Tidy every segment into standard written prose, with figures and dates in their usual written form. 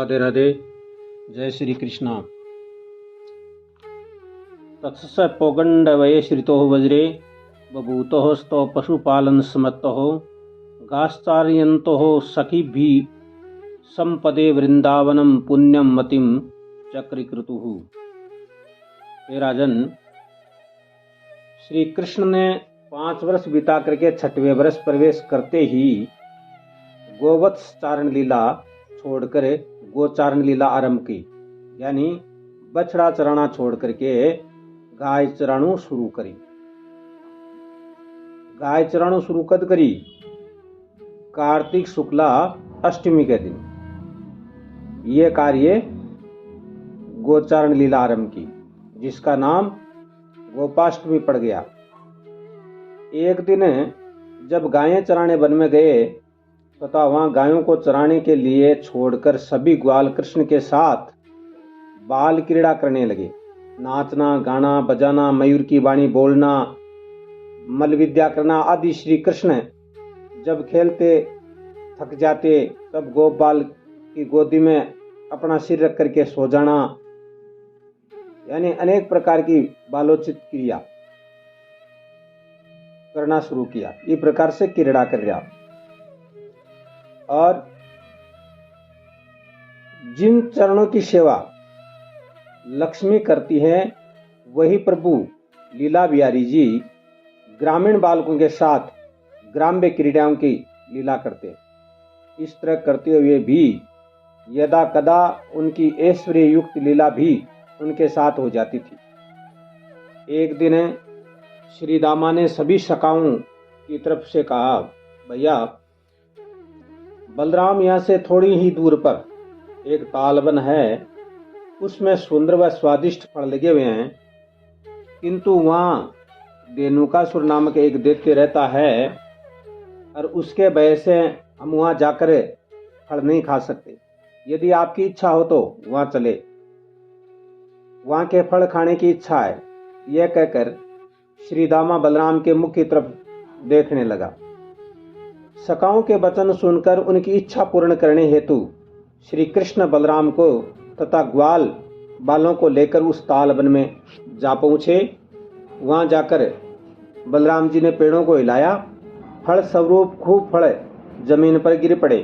राधे राधे। जय श्री कृष्णा। तत्स पौगंड वये श्रितो वज्रे बभूतो स्तो पशुपालन समत्तो गाश्चार्यन्तो सखीभि संपदे वृंदावनम पुण्यम मतिम चक्रीकृतु। हे राजन, श्री कृष्ण ने 5 वर्ष बिता करके 6वें वर्ष प्रवेश करते ही गोवत्स चारण लीला छोड़कर गोचारण लीला आरंभ की, यानी बछड़ा चराना छोड़ करके गाय चराणु शुरू करी। गाय चराणु शुरू कद करी? कार्तिक शुक्ला अष्टमी के दिन ये कार्य गोचारण लीला आरंभ की, जिसका नाम गोपाष्टमी पड़ गया। एक दिन जब गायें चराने वन में गए तथा वहां गायों को चराने के लिए छोड़कर सभी ग्वाल कृष्ण के साथ बाल क्रीड़ा करने लगे। नाचना, गाना, बजाना, मयूर की वाणी बोलना, मल विद्या करना आदि। श्री कृष्ण जब खेलते थक जाते तब गोपाल की गोदी में अपना सिर रख करके सो जाना, यानी अनेक प्रकार की बालोचित क्रिया करना शुरू किया। इस प्रकार से क्रीड़ा कर रहा। और जिन चरणों की सेवा लक्ष्मी करती है वही प्रभु लीला बिहारी जी ग्रामीण बालकों के साथ ग्राम्य क्रीड़ाओं की लीला करते। इस तरह करते हुए भी यदा कदा उनकी ऐश्वर्य युक्त लीला भी उनके साथ हो जाती थी। एक दिन श्री दामा ने सभी सखाओं की तरफ से कहा, भैया बलराम यहाँ से थोड़ी ही दूर पर एक तालबन है, उसमें सुंदर व स्वादिष्ट फल लगे हुए हैं, किंतु वहाँ धेनुकासुर नामक एक दैत्य रहता है और उसके भय से हम वहाँ जाकर फल नहीं खा सकते। यदि आपकी इच्छा हो तो वहाँ चले, वहाँ के फल खाने की इच्छा है। यह कहकर श्री दामा बलराम के मुख की तरफ देखने लगा। सखाओं के वचन सुनकर उनकी इच्छा पूर्ण करने हेतु श्री कृष्ण बलराम को तथा ग्वाल बालों को लेकर उस तालबन में जा पहुँचे। वहाँ जाकर बलराम जी ने पेड़ों को हिलाया। फल स्वरूप खूब फल जमीन पर गिर पड़े।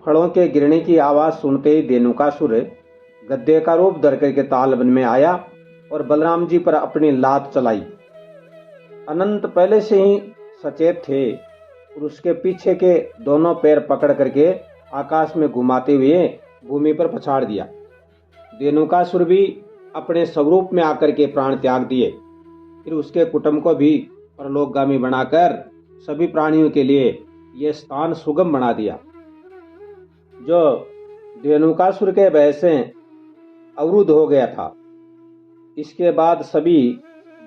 फलों के गिरने की आवाज़ सुनते ही धेनुकासुर गद्दे का रूप धर करके तालबन में आया और बलराम जी पर अपनी लात चलाई। अनंत पहले से ही सचेत थे और उसके पीछे के दोनों पैर पकड़ करके आकाश में घुमाते हुए भूमि पर पछाड़ दिया। धेनुकासुर भी अपने स्वरूप में आकर के प्राण त्याग दिए। फिर उसके कुटुंब को भी परलोकगामी बनाकर सभी प्राणियों के लिए यह स्थान सुगम बना दिया। जो धेनुकासुर के भय से अवरुद्ध हो गया था। इसके बाद सभी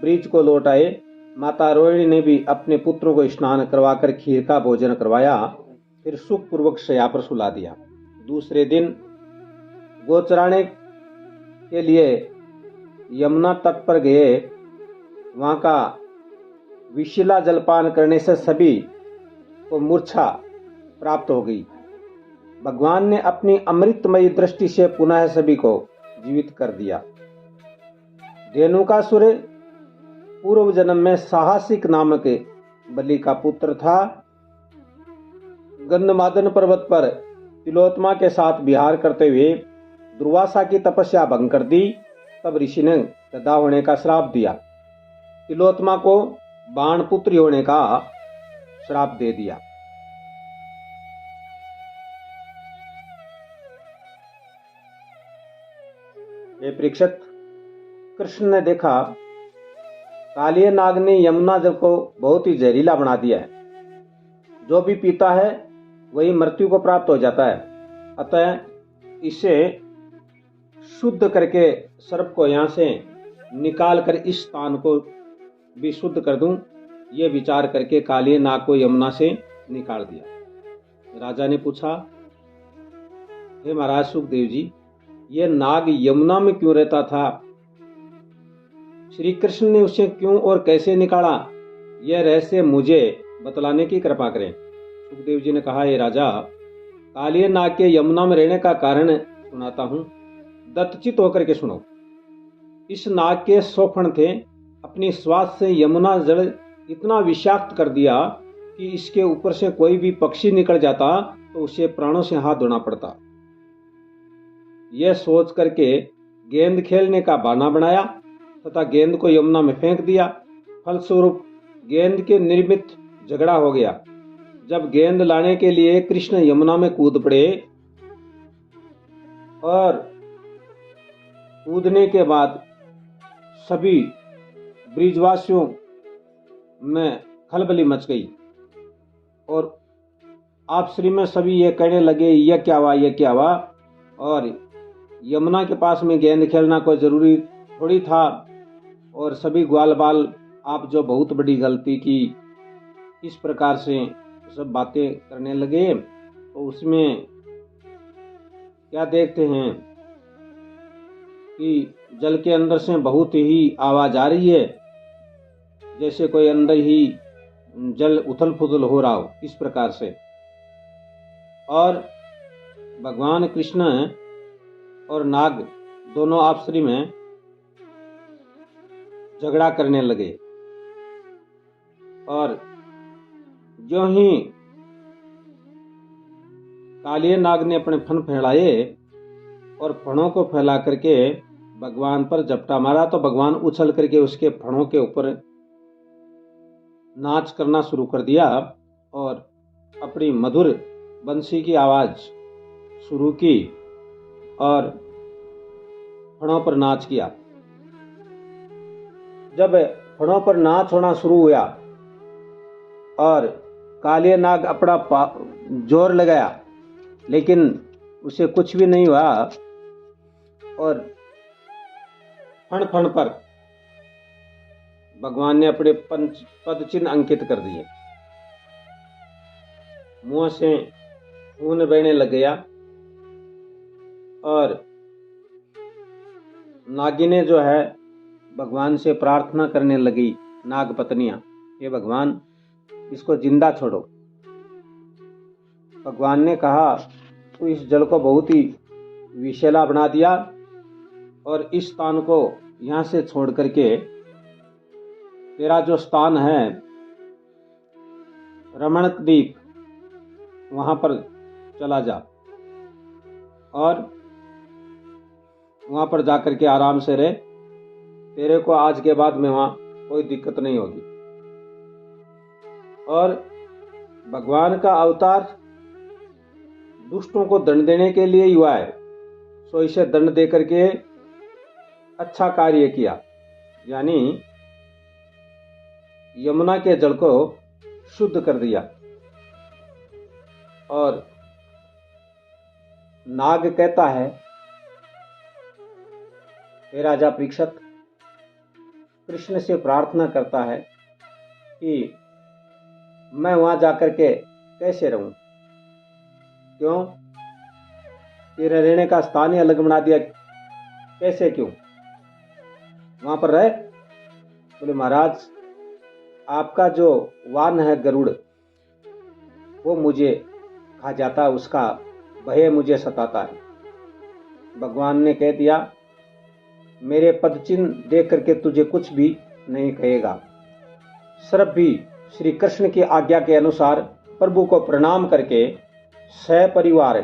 ब्रिज को लौट आए। माता रोहिणी ने भी अपने पुत्रों को स्नान करवाकर खीर का भोजन करवाया, फिर सुखपूर्वक शैया पर सुला दिया। दूसरे दिन गोचराने के लिए यमुना तट पर गए। वहां का विशिला जलपान करने से सभी को मूर्छा प्राप्त हो गई। भगवान ने अपनी अमृतमयी दृष्टि से पुनः सभी को जीवित कर दिया। धेनुकासुर पूर्व जन्म में साहसिक नामक बलि का पुत्र था। गंधमादन पर्वत पर तिलोत्मा के साथ विहार करते हुए दुर्वासा की तपस्या भंग कर दी। तब ऋषि ने गधा होने का श्राप दिया। तिलोत्मा को बाण पुत्री होने का श्राप दे दिया। ये परीक्षित, कृष्ण ने देखा कालिय नाग ने यमुना जल को बहुत ही जहरीला बना दिया है। जो भी पीता है वही मृत्यु को प्राप्त हो जाता है। अतः इसे शुद्ध करके सर्प को यहाँ से निकाल कर इस स्थान को भी शुद्ध कर दूं, ये विचार करके कालिय नाग को यमुना से निकाल दिया। राजा ने पूछा, हे महाराज सुखदेव जी, ये नाग यमुना में क्यों रहता था? श्री कृष्ण ने उसे क्यों और कैसे निकाला? यह रहस्य मुझे बतलाने की कृपा करें। सुखदेव जी ने कहा, हे राजा, कालिय नाग के यमुना में रहने का कारण सुनाता हूँ, दत्तचित होकर के सुनो। इस नाग के 100 फण थे। अपनी श्वास से यमुना जल इतना विषाक्त कर दिया कि इसके ऊपर से कोई भी पक्षी निकल जाता तो उसे प्राणों से हाथ धोना पड़ता। यह सोच करके गेंद खेलने का बहाना बनाया तथा गेंद को यमुना में फेंक दिया। फलस्वरूप गेंद के निर्मित झगड़ा हो गया। जब गेंद लाने के लिए कृष्ण यमुना में कूद पड़े और कूदने के बाद सभी ब्रिजवासियों में खलबली मच गई और आपसी में सभी ये कहने लगे, यह क्या हुआ, यह क्या हुआ। और यमुना के पास में गेंद खेलना कोई जरूरी थोड़ी था। और सभी ग्वाल बाल, आप जो बहुत बड़ी गलती की, इस प्रकार से सब बातें करने लगे। तो उसमें क्या देखते हैं कि जल के अंदर से बहुत ही आवाज आ रही है, जैसे कोई अंदर ही जल उथल पुथल हो रहा हो, इस प्रकार से। और भगवान कृष्ण और नाग दोनों आपसी में झगड़ा करने लगे। और जो ही कालिए नाग ने अपने फन फैलाए और फणों को फैला करके भगवान पर झपटा मारा, तो भगवान उछल करके उसके फणों के ऊपर नाच करना शुरू कर दिया और अपनी मधुर बंसी की आवाज शुरू की और फणों पर नाच किया। जब फणों पर नाच होना शुरू हुआ और कालिए नाग अपना जोर लगाया, लेकिन उसे कुछ भी नहीं हुआ और फण फण पर भगवान ने अपने पद चिन्ह अंकित कर दिए। मुंह से खून बहने लग गया और नागिने जो है भगवान से प्रार्थना करने लगी, नाग पत्नियां, हे भगवान इसको जिंदा छोड़ो। भगवान ने कहा, तू इस जल को बहुत ही विषैला बना दिया और इस स्थान को यहां से छोड़ करके तेरा जो स्थान है रमणक द्वीप, वहां पर चला जा और वहां पर जाकर के आराम से रहे। तेरे को आज के बाद में वहां कोई दिक्कत नहीं होगी। और भगवान का अवतार दुष्टों को दंड देने के लिए ही हुआ है, सो इसे दंड दे करके अच्छा कार्य किया, यानी यमुना के जल को शुद्ध कर दिया। और नाग कहता है, हे राजा परीक्षित, कृष्ण से प्रार्थना करता है कि मैं वहां जाकर के कैसे रहूं, क्यों तेरे रहने का स्थान ही अलग बना दिया, कैसे, क्यों वहां पर रहे। बोले महाराज, आपका जो वाहन है गरुड़, वो मुझे खा जाता है, उसका भय मुझे सताता है। भगवान ने कह दिया, मेरे पद चिन्ह देख करके तुझे कुछ भी नहीं कहेगा। सर्प भी श्री कृष्ण की आज्ञा के अनुसार प्रभु को प्रणाम करके सपरिवार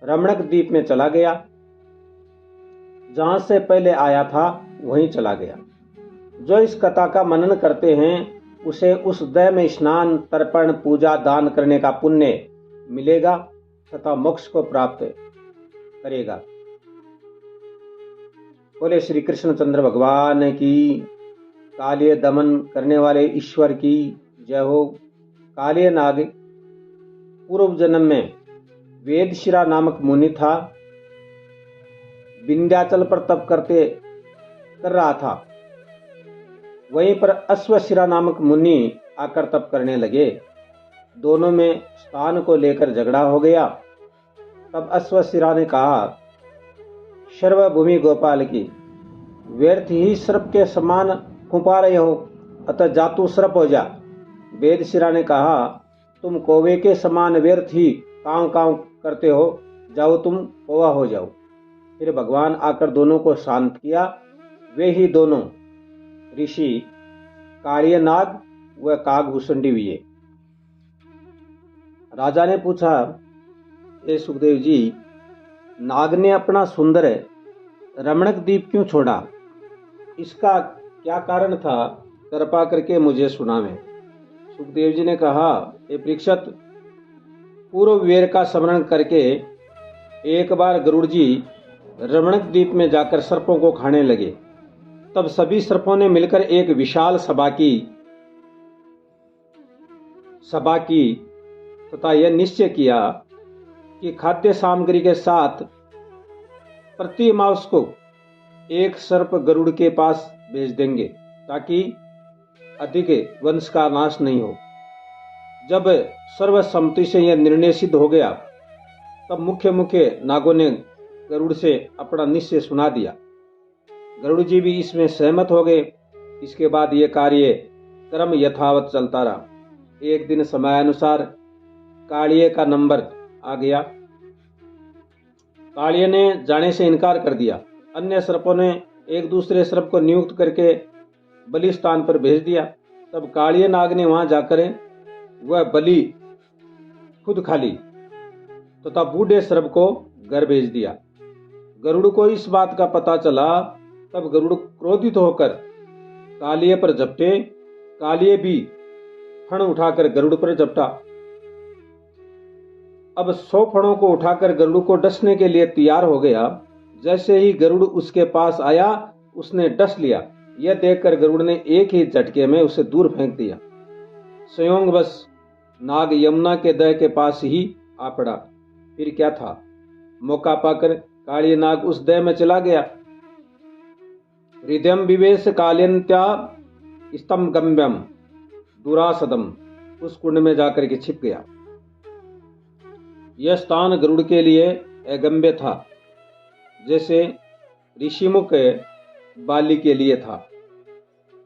रमणक द्वीप में चला गया। जहां से पहले आया था वहीं चला गया। जो इस कथा का मनन करते हैं उसे उस दय में स्नान, तर्पण, पूजा, दान करने का पुण्य मिलेगा तथा मोक्ष को प्राप्त करेगा। बोले श्री कृष्णचंद्र भगवान की, कालिय दमन करने वाले ईश्वर की जय हो। कालिय नाग पूर्व जन्म में वेदशिरा नामक मुनि था, विंध्याचल पर तप कर रहा था। वहीं पर अश्वशिरा नामक मुनि आकर तप करने लगे। दोनों में स्थान को लेकर झगड़ा हो गया। तब अश्वशिरा ने कहा, सर्वभूमि गोपाल की, व्यर्थ ही सर्प के समान फुंपा रहे हो, अतः जातु सर्प हो जा। वेदशिरा ने कहा, तुम कौवे के समान व्यर्थ ही कांव कांव करते हो, जाओ तुम कौवा हो जाओ। फिर भगवान आकर दोनों को शांत किया। वे ही दोनों ऋषि कालिय नाग व कागभूषणी हुए। राजा ने पूछा, हे सुखदेव जी, नाग ने अपना सुंदर रमणक द्वीप क्यों छोड़ा? इसका क्या कारण था? कृपा करके मुझे सुनावें। सुखदेव जी ने कहा, हे परीक्षित, पूर्व वेर का स्मरण करके एक बार गरुड़ जी रमणक द्वीप में जाकर सर्पों को खाने लगे। तब सभी सर्पों ने मिलकर एक विशाल सभा की तथा यह निश्चय किया कि खाद्य सामग्री के साथ प्रति मास को एक सर्प गरुड़ के पास भेज देंगे ताकि अधिक वंश का नाश नहीं हो। जब सर्वसम्मति से यह निर्णय सिद्ध हो गया तब मुख्य नागों ने गरुड़ से अपना निश्चय सुना दिया। गरुड़ जी भी इसमें सहमत हो गए। इसके बाद यह कार्य क्रम यथावत चलता रहा। एक दिन समयानुसार कालिये का नंबर आ गया। कालिये ने जाने से इनकार कर दिया। अन्य सर्पों ने एक दूसरे सर्प को नियुक्त करके बलि स्थान पर भेज दिया। तब कालिये नाग ने वहां जाकर वह बलि खुद खा ली तथा बूढ़े सर्प को घर भेज दिया। गरुड़ को इस बात का पता चला। तब गरुड़ क्रोधित होकर कालिये पर झपटे। कालिये भी फण उठाकर गरुड़ पर झपटा। अब 100 फणों को उठाकर गरुड़ को डसने के लिए तैयार हो गया। जैसे ही गरुड़ उसके पास आया उसने डस लिया। यह देखकर गरुड़ ने एक ही झटके में उसे दूर फेंक दिया। संयोगवश नाग यमुना के दह के पास ही आ पड़ा। फिर क्या था, मौका पाकर कालिय नाग उस दह में चला गया। हृदयम विवेश कालियंत्या स्तम गम्यम दुरासदम, उस कुंड में जाकर के छिप गया। यह स्थान गरुड़ के लिए अगम्य था, जैसे ऋषिमुख बाली के लिए था।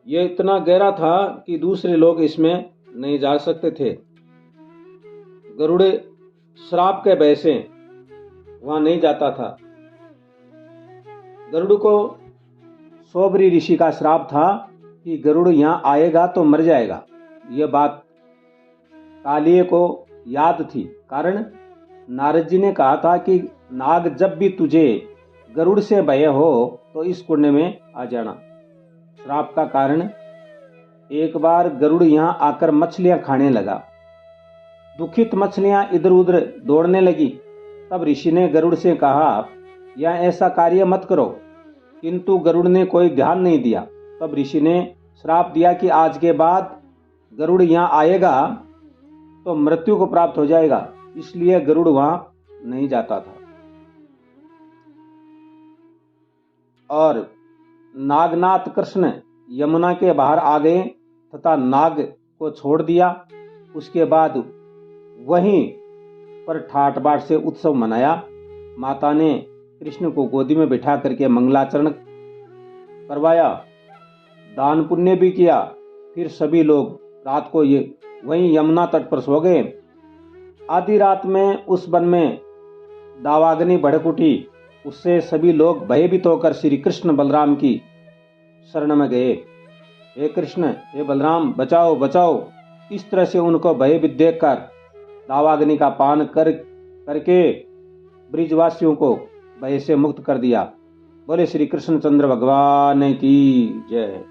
यह इतना गहरा था कि दूसरे लोग इसमें नहीं जा सकते थे। गरुड़ श्राप के भय से वहां नहीं जाता था। गरुड़ को सोबरी ऋषि का श्राप था कि गरुड़ यहां आएगा तो मर जाएगा। यह बात कालिये को याद थी, कारण नारद जी ने कहा था कि नाग जब भी तुझे गरुड़ से भय हो तो इस कुंड में आ जाना। श्राप का कारण एक बार गरुड़ यहां आकर मछलियां खाने लगा। दुखित मछलियां इधर उधर दौड़ने लगी। तब ऋषि ने गरुड़ से कहा, यह ऐसा कार्य मत करो, किंतु गरुड़ ने कोई ध्यान नहीं दिया। तब ऋषि ने श्राप दिया कि आज के बाद गरुड़ यहां आएगा तो मृत्यु को प्राप्त हो जाएगा। इसलिए गरुड़ वहां नहीं जाता था। और नागनाथ कृष्ण यमुना के बाहर आ गए तथा नाग को छोड़ दिया। उसके बाद वहीं पर ठाट बाट से उत्सव मनाया। माता ने कृष्ण को गोदी में बिठा करके मंगलाचरण करवाया, दान पुण्य भी किया। फिर सभी लोग रात को ये वहीं यमुना तट पर सो गए। आधी रात में उस वन में दावाग्नि भड़क उठी। उससे सभी लोग भयभीत होकर श्री कृष्ण बलराम की शरण में गए। हे कृष्ण, हे बलराम, बचाओ बचाओ। इस तरह से उनको भयभीत देखकर दावाग्नि का पान करके ब्रिजवासियों को भय से मुक्त कर दिया। बोले श्री कृष्णचंद्र भगवान की जय।